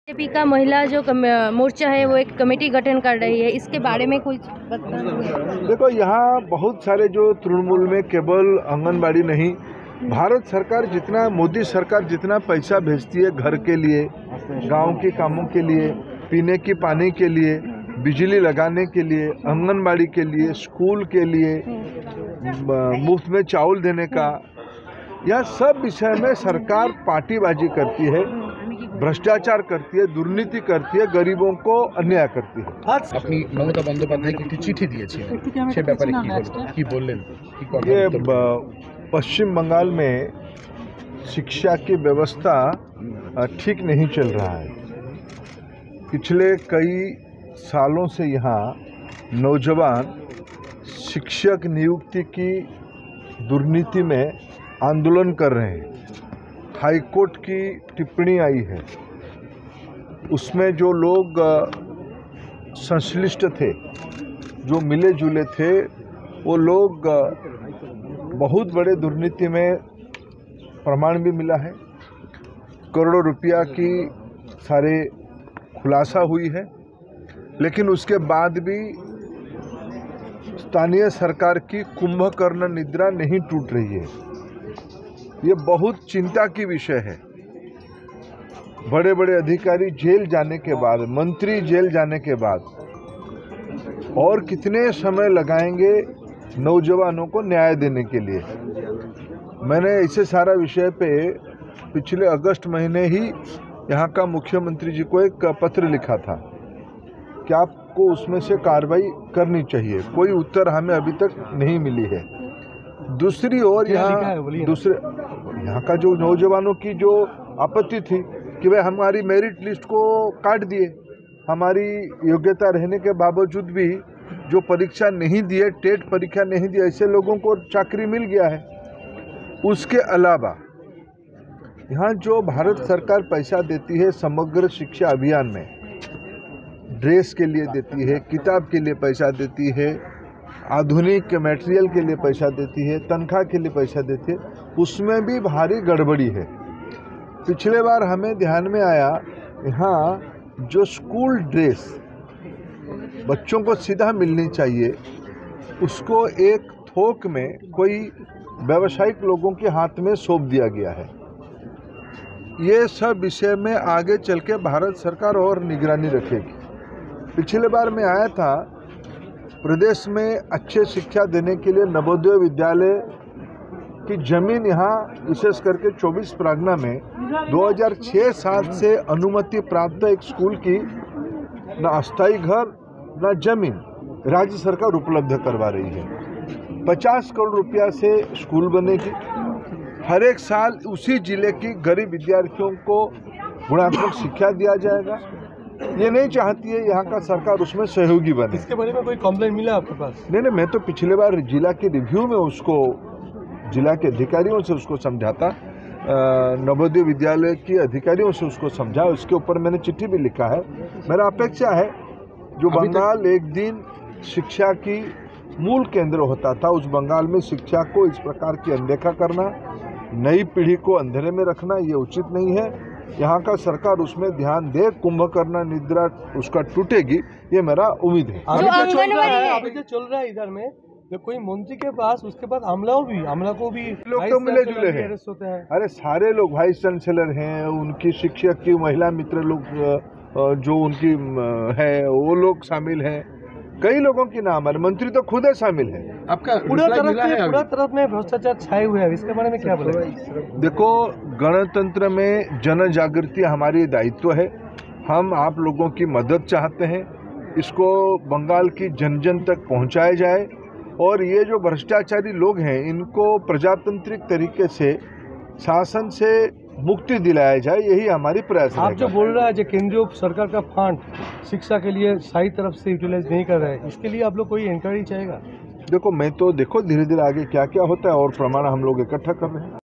BJP का महिला जो मोर्चा है वो एक कमेटी गठन कर रही है, इसके बारे में कुछ बताना। देखो, यहाँ बहुत सारे जो तृणमूल में केवल आंगनबाड़ी नहीं, भारत सरकार जितना, मोदी सरकार जितना पैसा भेजती है घर के लिए, गांव के कामों के लिए, पीने की पानी के लिए, बिजली लगाने के लिए, आंगनबाड़ी के लिए, स्कूल के लिए, मुफ्त में चावल देने का, यह सब विषय में सरकार पार्टीबाजी करती है, भ्रष्टाचार करती है, दुर्नीति करती है, गरीबों को अन्याय करती है। अपनी ममता बंदोपाध्याय की चिट्ठी दिए সে ব্যাপারে কি বললেন? ये पश्चिम बंगाल में शिक्षा की व्यवस्था ठीक नहीं चल रहा है। पिछले कई सालों से यहाँ नौजवान शिक्षक नियुक्ति की दुर्नीति में आंदोलन कर रहे हैं। हाईकोर्ट की टिप्पणी आई है, उसमें जो लोग संश्लिष्ट थे, जो मिले जुले थे, वो लोग बहुत बड़े दुर्नीति में प्रमाण भी मिला है, करोड़ों रुपया की सारे खुलासा हुई है। लेकिन उसके बाद भी स्थानीय सरकार की कुंभकर्ण निद्रा नहीं टूट रही है। ये बहुत चिंता की विषय है। बड़े बड़े अधिकारी जेल जाने के बाद, मंत्री जेल जाने के बाद और कितने समय लगाएंगे नौजवानों को न्याय देने के लिए। मैंने इसे सारा विषय पे पिछले अगस्त महीने ही यहाँ का मुख्यमंत्री जी को एक पत्र लिखा था कि आपको उसमें से कार्रवाई करनी चाहिए। कोई उत्तर हमें अभी तक नहीं मिली है। दूसरी ओर यहाँ का जो नौजवानों की जो आपत्ति थी कि भाई हमारी मेरिट लिस्ट को काट दिए, हमारी योग्यता रहने के बावजूद भी जो परीक्षा नहीं दिए, टेट परीक्षा नहीं दी, ऐसे लोगों को चाकरी मिल गया है। उसके अलावा यहाँ जो भारत सरकार पैसा देती है समग्र शिक्षा अभियान में, ड्रेस के लिए देती है, किताब के लिए पैसा देती है, आधुनिक मटेरियल के लिए पैसा देती है, तनख्वाह के लिए पैसा देती है, उसमें भी भारी गड़बड़ी है। पिछले बार हमें ध्यान में आया, यहाँ जो स्कूल ड्रेस बच्चों को सीधा मिलनी चाहिए, उसको एक थोक में कोई व्यावसायिक लोगों के हाथ में सौंप दिया गया है। ये सब विषय में आगे चल के भारत सरकार और निगरानी रखेगी। पिछले बार मैं आया था, प्रदेश में अच्छे शिक्षा देने के लिए नवोदय विद्यालय की जमीन यहाँ विशेष करके 24 परगना में 2006-7 से अनुमति प्राप्त एक स्कूल की न अस्थायी घर न जमीन राज्य सरकार उपलब्ध करवा रही है। 50 करोड़ रुपया से स्कूल बनेगी। हर एक साल उसी जिले की गरीब विद्यार्थियों को गुणात्मक शिक्षा दिया जाएगा। ये नहीं चाहती है यहाँ का सरकार उसमें सहयोगी बने। इसके बारे में कोई कंप्लेंट मिला आपके पास? नहीं, मैं तो पिछले बार जिला के रिव्यू में उसको, जिला के अधिकारियों से उसको समझाता, नवोदय विद्यालय के अधिकारियों से उसको समझा। उसके ऊपर मैंने चिट्ठी भी लिखा है। मेरा अपेक्षा है जो बंगाल एक दिन शिक्षा की मूल केंद्र होता था, उस बंगाल में शिक्षा को इस प्रकार की अनदेखा करना, नई पीढ़ी को अंधेरे में रखना, ये उचित नहीं है। यहाँ का सरकार उसमें ध्यान दे, कुंभकर्ण निद्रा उसका टूटेगी, ये मेरा उम्मीद है। अभी जो चल रहा है इधर में, जो कोई मंत्री के पास, उसके बाद आमला को भी लोग तो मिले जुले हैं। अरे सारे लोग वाइस चांसलर हैं, उनकी शिक्षक की महिला मित्र लोग जो उनकी है वो लोग शामिल हैं। कई लोगों की नाम है, मंत्री तो खुद शामिल है। आपका पूरा तरफ में भ्रष्टाचार छाए हुए हैं, इसके बारे में क्या बोलेंगे? देखो, गणतंत्र में जन जागृति हमारी दायित्व है। हम आप लोगों की मदद चाहते हैं, इसको बंगाल की जन जन तक पहुंचाया जाए और ये जो भ्रष्टाचारी लोग हैं इनको प्रजातांत्रिक तरीके से शासन से मुक्ति दिलाया जाए, यही हमारी प्रयास है। आप जो बोल रहा है जो केंद्रीय सरकार का फंड शिक्षा के लिए सही तरफ से यूटिलाइज नहीं कर रहा है, इसके लिए आप लोग कोई इंक्वायरी चाहेगा? देखो, मैं तो धीरे धीरे आगे क्या क्या होता है और प्रमाण हम लोग इकट्ठा कर रहे हैं।